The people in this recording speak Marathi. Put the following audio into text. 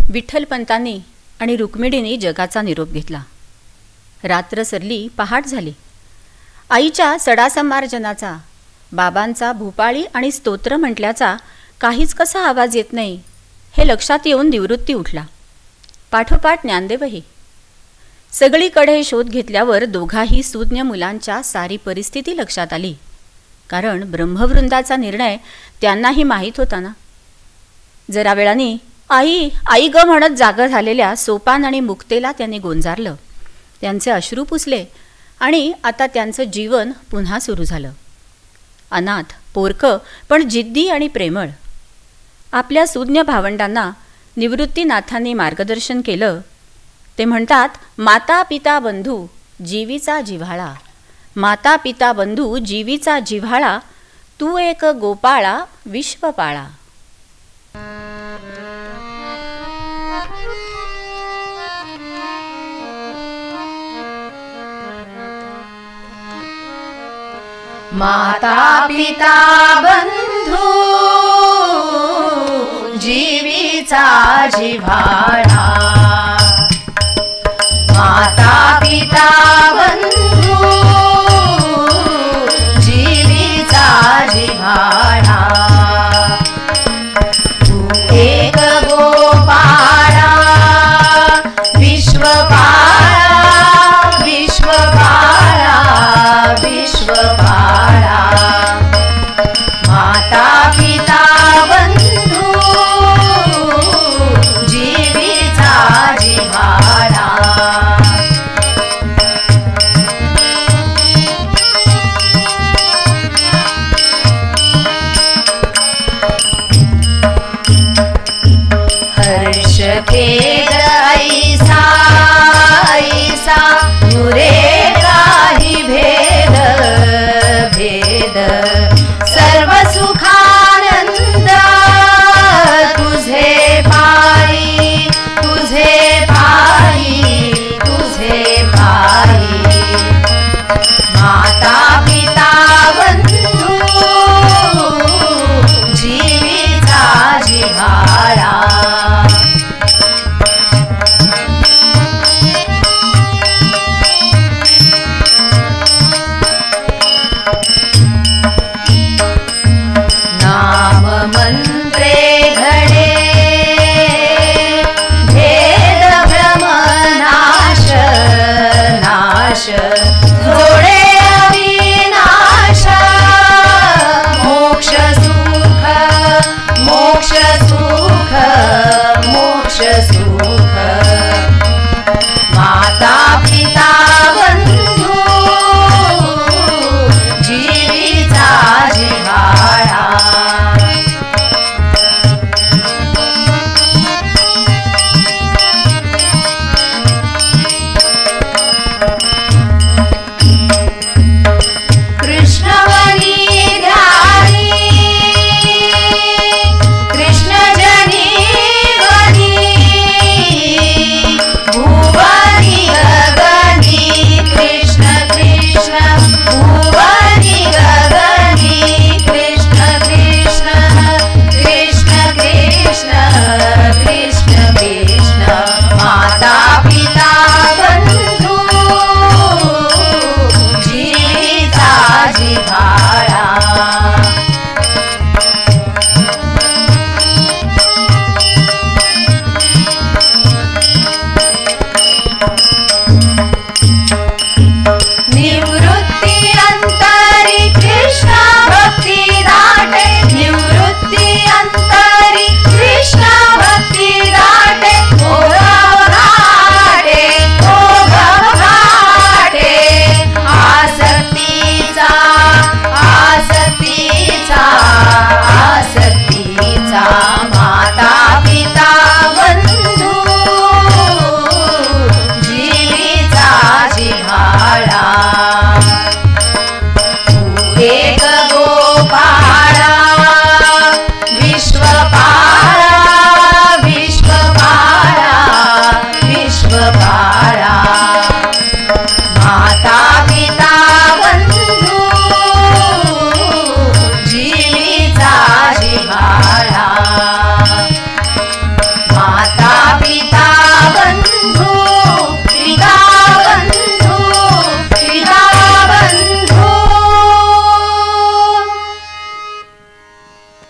विठ्ठलपंतांनी आणि रुक्मिणीने जगाचा निरोप घेतला. रात्र सरली, पहाट झाली. आईच्या सडासंमार्जनाचा, बाबांचा भूपाळी आणि स्तोत्र म्हटल्याचा काहीच कसा आवाज येत नाही हे लक्षात येऊन निवृत्ती उठला. पाठोपाठ ज्ञानदेवही. सगळीकडे शोध घेतल्यावर दोघाही सुज्ञ मुलांच्या सारी परिस्थिती लक्षात आली. कारण ब्रह्मवृंदाचा निर्णय त्यांनाही माहीत होता ना. जरा वेळाने आई आई ग म्हणत जागा झालेल्या सोपान आणि मुक्तेला त्यांनी गोंजारलं. त्यांचे अश्रू पुसले आणि आता त्यांचं जीवन पुन्हा सुरू झालं. अनाथ, पोरकं, पण जिद्दी आणि प्रेमळ. आपल्या सुज्ञ भावंडांना निवृत्तीनाथांनी मार्गदर्शन केलं. ते म्हणतात, माता पिता बंधू जीवीचा जिव्हाळा, माता पिता बंधू जीवीचा जिव्हाळा, तू एक गोपाळा विश्वपाळा. माता पिता बंधू जीवीचा जिव्हाळा, माता पिता बंधू जीवीचा जिव्हाळा, तू एक गोपाळा विश्वपाळा, विश्वपाळा, विश्वपाळा. माता पिता बंधू जीवीचा जिव्हाळा. हर्ष के